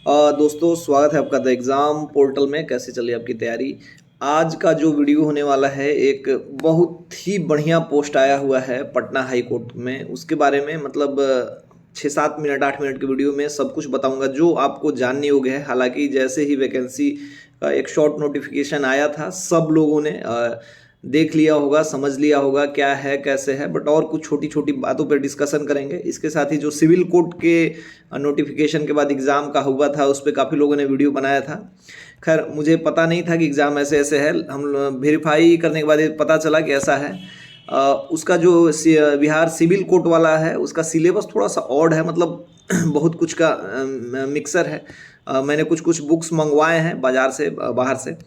दोस्तों स्वागत है आपका द एग्ज़ाम पोर्टल में। कैसे चली आपकी तैयारी? आज का जो वीडियो होने वाला है, एक बहुत ही बढ़िया पोस्ट आया हुआ है पटना हाई कोर्ट में। उसके बारे में मतलब 6-7 मिनट 8 मिनट की वीडियो में सब कुछ बताऊंगा जो आपको जानने योग्य है। हालांकि जैसे ही वैकेंसी का एक शॉर्ट नोटिफिकेशन आया था, सब लोगों ने देख लिया होगा, समझ लिया होगा क्या है कैसे है, बट और कुछ छोटी छोटी बातों पर डिस्कशन करेंगे। इसके साथ ही जो सिविल कोर्ट के नोटिफिकेशन के बाद एग्ज़ाम का हुआ था, उस पर काफ़ी लोगों ने वीडियो बनाया था। खैर मुझे पता नहीं था कि एग्ज़ाम ऐसे ऐसे है। हम वेरीफाई करने के बाद ये पता चला कि ऐसा है। उसका जो बिहार सिविल कोर्ट वाला है, उसका सिलेबस थोड़ा सा ऑड है, मतलब बहुत कुछ का मिक्सर है। मैंने कुछ कुछ बुक्स मंगवाए हैं बाज़ार से, बाहर से।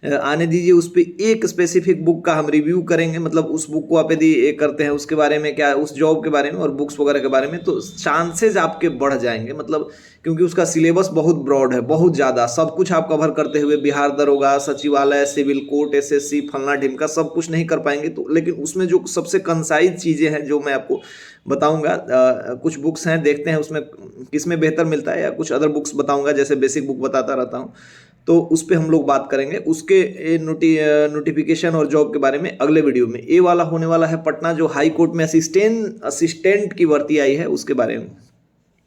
आने दीजिए, उस पर एक स्पेसिफिक बुक का हम रिव्यू करेंगे। मतलब उस बुक को आप यदि एक करते हैं, उसके बारे में क्या, उस जॉब के बारे में और बुक्स वगैरह के बारे में, तो चांसेस आपके बढ़ जाएंगे। मतलब क्योंकि उसका सिलेबस बहुत ब्रॉड है, बहुत ज़्यादा। सब कुछ आप कवर करते हुए बिहार दरोगा, सचिवालय, सिविल कोर्ट, एसएससी, फलना ढिमका सब कुछ नहीं कर पाएंगे। तो लेकिन उसमें जो सबसे कंसाइज चीज़ें हैं जो मैं आपको बताऊंगा, कुछ बुक्स हैं, देखते हैं उसमें किसमें बेहतर मिलता है, या कुछ अदर बुक्स बताऊंगा जैसे बेसिक बुक बताता रहता हूँ। तो उस पर हम लोग बात करेंगे। उसके नोटिफिकेशन और जॉब के बारे में अगले वीडियो में। ये वाला होने वाला है पटना जो हाई कोर्ट में असिस्टेंट की भर्ती आई है, उसके बारे में।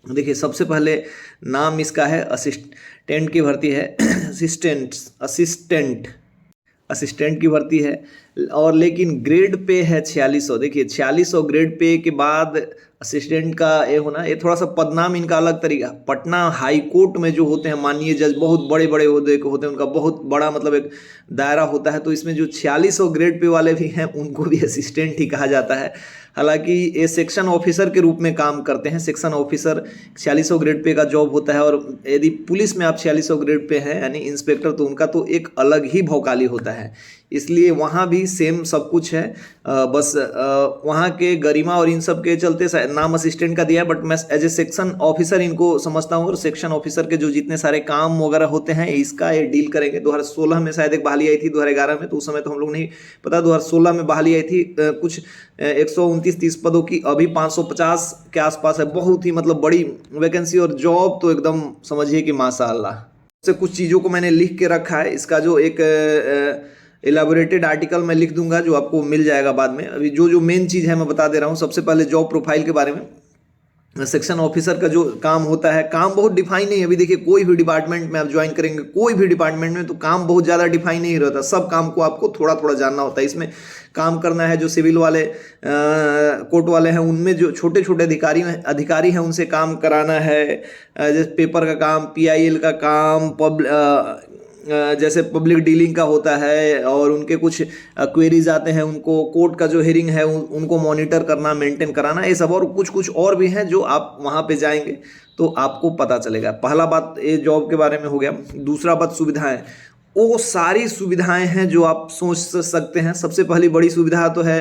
देखिए, सबसे पहले नाम इसका है, असिस्टेंट की भर्ती है। असिस्टेंट असिस्टेंट की भर्ती है, और लेकिन ग्रेड पे है 4600। देखिए 4600 ग्रेड पे के बाद असिस्टेंट का ये होना, ये थोड़ा सा पदनाम इनका अलग तरीका। पटना हाई कोर्ट में जो होते हैं माननीय जज, बहुत बड़े बड़े ओहदे के होते हैं, उनका बहुत बड़ा मतलब एक दायरा होता है। तो इसमें जो 4600 ग्रेड पे वाले भी हैं, उनको भी असिस्टेंट ही कहा जाता है। हालांकि ये सेक्शन ऑफिसर के रूप में काम करते हैं। सेक्शन ऑफिसर 4600 ग्रेड पे का जॉब होता है। और यदि पुलिस में आप 4600 ग्रेड पे हैं यानी इंस्पेक्टर, तो उनका तो एक अलग ही भौकाली होता है। इसलिए वहाँ भी सेम सब कुछ है। बस वहाँ के गरिमा और इन सब के चलते नाम असिस्टेंट का दिया है, बट मैं एज ए सेक्शन ऑफिसर इनको समझता हूँ। और सेक्शन ऑफिसर के जो जितने सारे काम वगैरह होते हैं, इसका ये डील करेंगे। 2016 में शायद एक बहाली आई थी, 2011 में, तो उस समय तो हम लोग नहीं पता। 2016 में बहाली आई थी, कुछ 129-30 पदों की। अभी 550 के आसपास है। बहुत ही मतलब बड़ी वैकेंसी, और जॉब तो एकदम समझिए कि माशाअल्लाह से। कुछ चीज़ों को मैंने लिख के रखा है। इसका जो एक एलाबोरेटेड आर्टिकल मैं लिख दूंगा, जो आपको मिल जाएगा बाद में। अभी जो जो मेन चीज़ है मैं बता दे रहा हूँ। सबसे पहले जॉब प्रोफाइल के बारे में। सेक्शन ऑफिसर का जो काम होता है, काम बहुत डिफाइन नहीं है। अभी देखिए, कोई भी डिपार्टमेंट में आप ज्वाइन करेंगे, कोई भी डिपार्टमेंट में, तो काम बहुत ज़्यादा डिफाइन नहीं रहता। सब काम को आपको थोड़ा थोड़ा जानना होता है। इसमें काम करना है। जो सिविल वाले कोर्ट वाले हैं, उनमें जो छोटे छोटे अधिकारी हैं, उनसे काम कराना है। जैसे पेपर का काम, पीआईएल का काम, जैसे पब्लिक डीलिंग का होता है, और उनके कुछ क्वेरीज आते हैं, उनको कोर्ट का जो हियरिंग है उनको मॉनिटर करना, मेंटेन कराना, ये सब। और कुछ कुछ और भी हैं जो आप वहाँ पे जाएंगे तो आपको पता चलेगा। पहला बात ये जॉब के बारे में हो गया। दूसरा बात सुविधाएं। वो सारी सुविधाएं हैं जो आप सोच सकते हैं। सबसे पहली बड़ी सुविधा तो है,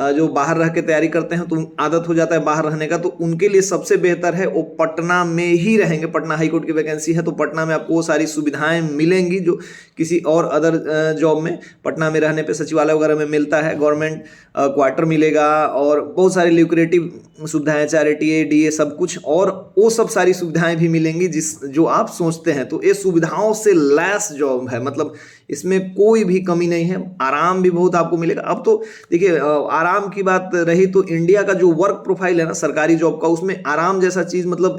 जो बाहर रह के तैयारी करते हैं तो आदत हो जाता है बाहर रहने का, तो उनके लिए सबसे बेहतर है वो पटना में ही रहेंगे। पटना हाई कोर्ट की वैकेंसी है, तो पटना में आपको वो सारी सुविधाएं मिलेंगी जो किसी और अदर जॉब में पटना में रहने पे सचिवालय वगैरह में मिलता है। गवर्नमेंट क्वार्टर मिलेगा, और बहुत सारी ल्यूक्रेटिव सुविधाएं, चैरिटी, डीए, सब कुछ, और वो सब सारी सुविधाएं भी मिलेंगी जो आप सोचते हैं। तो ये सुविधाओं से लैस जॉब है, मतलब इसमें कोई भी कमी नहीं है। आराम भी बहुत आपको मिलेगा। अब तो देखिए, आराम की बात रही तो इंडिया का जो वर्क प्रोफाइल है ना सरकारी जॉब का, उसमें आराम जैसा चीज़ मतलब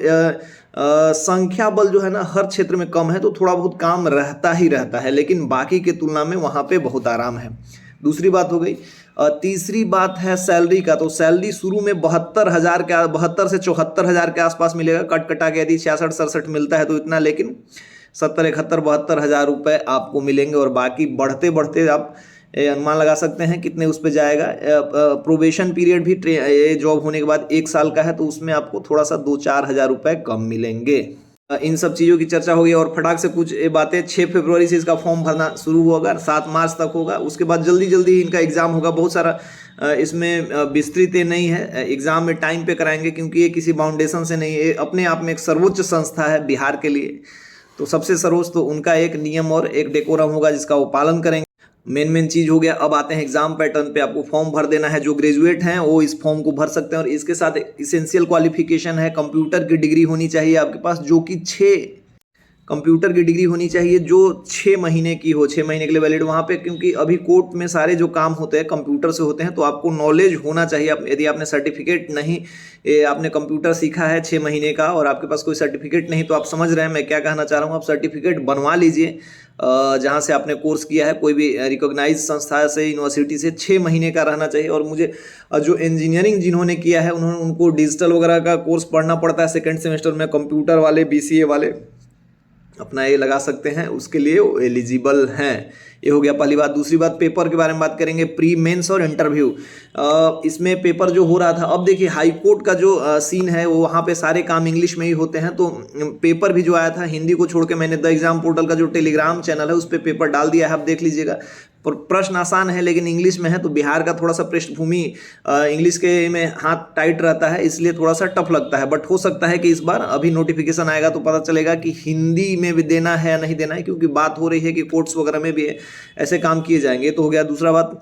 संख्या बल जो है ना हर क्षेत्र में कम है, तो थोड़ा बहुत काम रहता ही रहता है, लेकिन बाकी के तुलना में वहाँ पे बहुत आराम है। दूसरी बात हो गई। तीसरी बात है सैलरी का। तो सैलरी शुरू में 72 से 74 हज़ार के आसपास मिलेगा। कट कटा के यदि 66-67 मिलता है तो इतना, लेकिन 70-71-72 हज़ार रुपये आपको मिलेंगे। और बाकी बढ़ते बढ़ते आप अनुमान लगा सकते हैं कितने उस पर जाएगा। प्रोबेशन पीरियड भी ये जॉब होने के बाद 1 साल का है, तो उसमें आपको थोड़ा सा 2-4 हज़ार रुपये कम मिलेंगे। इन सब चीज़ों की चर्चा होगी। और फटाक से कुछ बातें, 6 फरवरी से इसका फॉर्म भरना शुरू होगा, 7 मार्च तक होगा। उसके बाद जल्दी जल्दी इनका एग्ज़ाम होगा। बहुत सारा इसमें विस्तृत नहीं है। एग्ज़ाम में टाइम पे कराएंगे, क्योंकि ये किसी बाउंडेशन से नहीं है, अपने आप में एक सर्वोच्च संस्था है बिहार के लिए। तो सबसे सर्वोच्च तो उनका एक नियम और एक डेकोरम होगा जिसका वो पालन करेंगे। मेन चीज़ हो गया। अब आते हैं एग्जाम पैटर्न पे। आपको फॉर्म भर देना है। जो ग्रेजुएट हैं वो इस फॉर्म को भर सकते हैं, और इसके साथ इसेंशियल क्वालिफिकेशन है, कंप्यूटर की डिग्री होनी चाहिए आपके पास, जो कि कंप्यूटर की डिग्री होनी चाहिए जो 6 महीने की हो, 6 महीने के लिए वैलिड वहाँ पे, क्योंकि अभी कोर्ट में सारे जो काम होते हैं कंप्यूटर से होते हैं, तो आपको नॉलेज होना चाहिए। यदि आपने सर्टिफिकेट नहीं, आपने कंप्यूटर सीखा है 6 महीने का और आपके पास कोई सर्टिफिकेट नहीं, तो आप समझ रहे हैं मैं क्या कहना चाह रहा हूँ। आप सर्टिफिकेट बनवा लीजिए जहाँ से आपने कोर्स किया है, कोई भी रिकॉग्नाइज संस्था से, यूनिवर्सिटी से 6 महीने का रहना चाहिए। और मुझे जो इंजीनियरिंग जिन्होंने किया है उनको डिजिटल वगैरह का कोर्स पढ़ना पड़ता है सेकेंड सेमेस्टर में। कंप्यूटर वाले, BCA वाले अपना ये लगा सकते हैं, उसके लिए एलिजिबल हैं। ये हो गया पहली बात। दूसरी बात, पेपर के बारे में बात करेंगे, प्री मेंस और इंटरव्यू। इसमें पेपर जो हो रहा था, अब देखिए हाई कोर्ट का जो सीन है वो वहाँ पे सारे काम इंग्लिश में ही होते हैं, तो पेपर भी जो आया था हिंदी को छोड़ के, मैंने द एग्जाम पोर्टल का जो टेलीग्राम चैनल है उस पर पेपर डाल दिया है, आप देख लीजिएगा। प्रश्न आसान है लेकिन इंग्लिश में है, तो बिहार का थोड़ा सा पृष्ठभूमि इंग्लिश के में हाथ टाइट रहता है, इसलिए थोड़ा सा टफ लगता है। बट हो सकता है कि इस बार अभी नोटिफिकेशन आएगा तो पता चलेगा कि हिंदी में भी देना है या नहीं देना है, क्योंकि बात हो रही है कि कोर्ट्स वगैरह में भी ऐसे काम किए जाएंगे। तो हो गया दूसरा बात।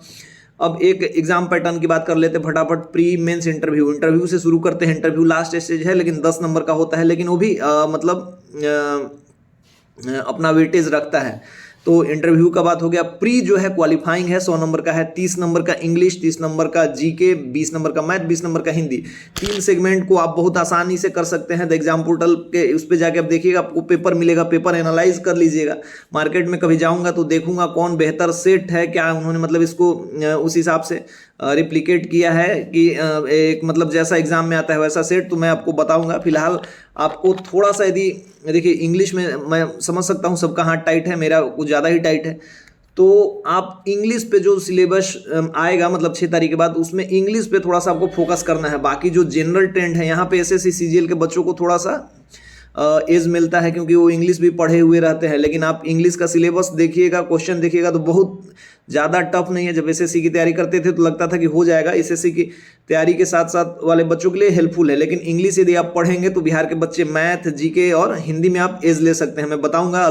अब एक एग्जाम पैटर्न की बात कर लेते हैं फटाफट। प्री मेंस इंटरव्यू से शुरू करते हैं। इंटरव्यू लास्ट स्टेज है लेकिन 10 नंबर का होता है, लेकिन वो भी अपना वेटेज रखता है। तो इंटरव्यू का बात हो गया। प्री जो है क्वालिफाइंग है, 100 नंबर का है, 30 नंबर का इंग्लिश, 30 नंबर का GK, 20 नंबर का मैथ, 20 नंबर का हिंदी। 3 सेगमेंट को आप बहुत आसानी से कर सकते हैं। द एग्जाम पोर्टल के उस पर जाके आप देखिएगा, आपको पेपर मिलेगा, पेपर एनालाइज कर लीजिएगा। मार्केट में कभी जाऊंगा तो देखूंगा कौन बेहतर सेट है, क्या उन्होंने मतलब इसको उस हिसाब से रिप्लिकेट किया है कि एक मतलब जैसा एग्जाम में आता है वैसा सेट, तो मैं आपको बताऊंगा। फिलहाल आपको थोड़ा सा, यदि देखिए इंग्लिश में मैं समझ सकता हूँ सबका हाथ टाइट है, मेरा कुछ ज़्यादा ही टाइट है, तो आप इंग्लिश पे जो सिलेबस आएगा मतलब 6 तारीख के बाद, उसमें इंग्लिश पे थोड़ा सा आपको फोकस करना है। बाकी जो जनरल ट्रेंड है यहाँ पे SSC CGL के बच्चों को थोड़ा सा एज मिलता है, क्योंकि वो इंग्लिश भी पढ़े हुए रहते हैं। लेकिन आप इंग्लिश का सिलेबस देखिएगा, क्वेश्चन देखिएगा तो बहुत ज़्यादा टफ नहीं है। जब SSC की तैयारी करते थे तो लगता था कि हो जाएगा, SSC की तैयारी के साथ साथ वाले बच्चों के लिए हेल्पफुल है। लेकिन इंग्लिश यदि आप पढ़ेंगे तो बिहार के बच्चे मैथ, GK और हिंदी में आप एज ले सकते हैं। मैं बताऊंगा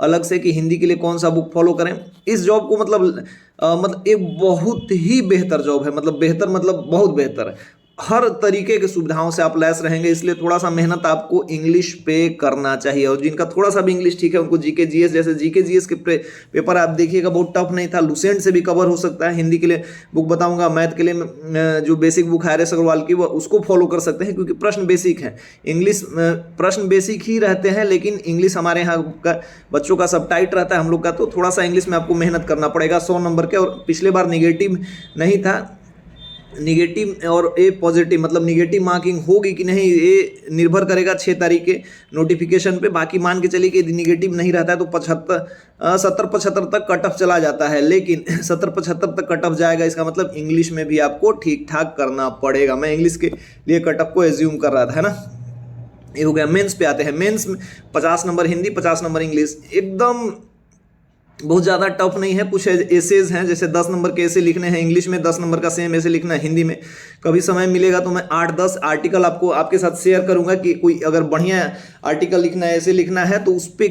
अलग से कि हिंदी के लिए कौन सा बुक फॉलो करें। इस जॉब को मतलब एक बहुत ही बेहतर जॉब है, मतलब बेहतर मतलब बहुत बेहतर है। हर तरीके की सुविधाओं से आप लैस रहेंगे, इसलिए थोड़ा सा मेहनत आपको इंग्लिश पे करना चाहिए। और जिनका थोड़ा सा भी इंग्लिश ठीक है उनको GK GS, जैसे GK GS के पेपर आप देखिएगा बहुत टफ नहीं था, लुसेंट से भी कवर हो सकता है। हिंदी के लिए बुक बताऊंगा, मैथ के लिए जो बेसिक बुक है RS अग्रवाल की, वो उसको फॉलो कर सकते हैं, क्योंकि प्रश्न बेसिक है। इंग्लिश प्रश्न बेसिक ही रहते हैं, लेकिन इंग्लिश हमारे यहाँ का बच्चों का सब टाइट रहता है, हम लोग का तो थोड़ा सा इंग्लिश में आपको मेहनत करना पड़ेगा। 100 नंबर के, और पिछले बार निगेटिव नहीं था, निगेटिव और A पॉजिटिव मतलब निगेटिव मार्किंग होगी कि नहीं, ये निर्भर करेगा 6 तारीख के नोटिफिकेशन पे। बाकी मान के चलिए कि यदि निगेटिव नहीं रहता है तो 70-75 तक कट ऑफ चला जाता है, लेकिन 70-75 तक कट ऑफ जाएगा, इसका मतलब इंग्लिश में भी आपको ठीक ठाक करना पड़ेगा। मैं इंग्लिश के लिए कट ऑफ को एज्यूम कर रहा था, है ना। ये हो गया। मेंस पे आते हैं। मेंस में 50 नंबर हिंदी, 50 नंबर इंग्लिश, एकदम बहुत ज़्यादा टफ नहीं है। कुछ एसेज हैं, जैसे 10 नंबर के ऐसे लिखने हैं इंग्लिश में, 10 नंबर का सेम ऐसे लिखना है हिंदी में। कभी समय मिलेगा तो मैं 8-10 आर्टिकल आपके साथ शेयर करूंगा कि कोई अगर बढ़िया आर्टिकल लिखना है, ऐसे लिखना है, तो उस पर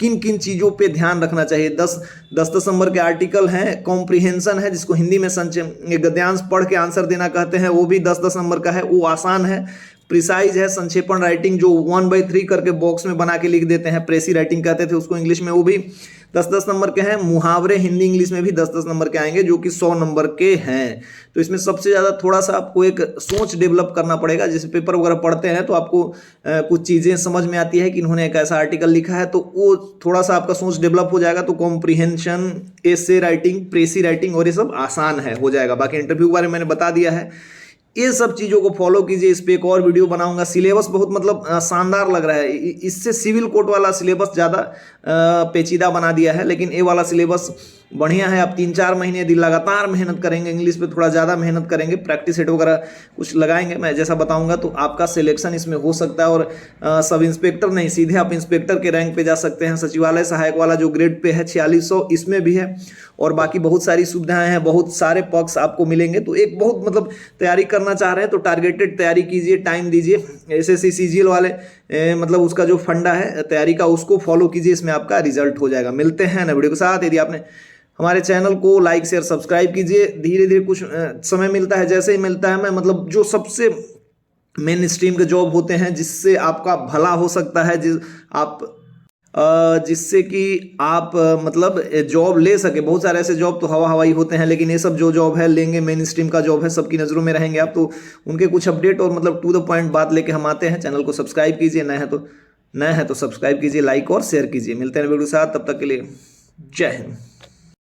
किन किन चीज़ों पे ध्यान रखना चाहिए। 10 नंबर के आर्टिकल हैं। कॉम्प्रिहेंशन है, जिसको हिंदी में गद्यांश पढ़ के आंसर देना कहते हैं, वो भी 10 नंबर का है, वो आसान है। प्रिसाइज है, संक्षेपण राइटिंग जो 1/3 करके बॉक्स में बना के लिख देते हैं, प्रेसी राइटिंग कहते थे उसको इंग्लिश में, वो भी 10-10 नंबर के हैं। मुहावरे हिंदी इंग्लिश में भी 10-10 नंबर के आएंगे, जो कि 100 नंबर के हैं। तो इसमें सबसे ज़्यादा थोड़ा सा आपको एक सोच डेवलप करना पड़ेगा। जैसे पेपर वगैरह पढ़ते हैं तो आपको कुछ चीज़ें समझ में आती है कि इन्होंने एक ऐसा आर्टिकल लिखा है, तो वो थोड़ा सा आपका सोच डेवलप हो जाएगा। तो कॉम्प्रिहेंशन, एसे राइटिंग, प्रेसी राइटिंग और ये सब आसान है, हो जाएगा। बाकी इंटरव्यू के बारे में मैंने बता दिया है। ये सब चीज़ों को फॉलो कीजिए। इस पे एक और वीडियो बनाऊंगा। सिलेबस बहुत मतलब शानदार लग रहा है। इससे सिविल कोर्ट वाला सिलेबस ज़्यादा पेचीदा बना दिया है, लेकिन ये वाला सिलेबस बढ़िया है। आप 3-4 महीने यदि लगातार मेहनत करेंगे, इंग्लिश पे थोड़ा ज़्यादा मेहनत करेंगे, प्रैक्टिस सेट वगैरह कुछ लगाएंगे, मैं जैसा बताऊंगा, तो आपका सिलेक्शन इसमें हो सकता है। और सब इंस्पेक्टर नहीं, सीधे आप इंस्पेक्टर के रैंक पे जा सकते हैं। सचिवालय सहायक वाला जो ग्रेड पे है 4600, इसमें भी है। और बाकी बहुत सारी सुविधाएं हैं, बहुत सारे पक्ष आपको मिलेंगे। तो एक बहुत मतलब तैयारी करना चाह रहे हैं तो टारगेटेड तैयारी कीजिए, टाइम दीजिए। SSC CGL वाले मतलब उसका जो फंडा है तैयारी का, उसको फॉलो कीजिए, इसमें आपका रिजल्ट हो जाएगा। मिलते हैं नए वीडियो के साथ। यदि आपने हमारे चैनल को लाइक शेयर सब्सक्राइब कीजिए। धीरे धीरे कुछ समय मिलता है, जैसे ही मिलता है मैं मतलब जो सबसे मेन स्ट्रीम के जॉब होते हैं जिससे आपका भला हो सकता है, जिस आप जिससे कि आप मतलब जॉब ले सके। बहुत सारे ऐसे जॉब तो हवाई होते हैं, लेकिन ये सब जो जॉब है लेंगे, मेन स्ट्रीम का जॉब है, सबकी नज़रों में रहेंगे आप, तो उनके कुछ अपडेट और मतलब टू द पॉइंट बात लेके हम आते हैं। चैनल को सब्सक्राइब कीजिए, नए हैं तो सब्सक्राइब कीजिए, लाइक और शेयर कीजिए। मिलते हैं वीडियो के साथ, तब तक के लिए जय हिंद।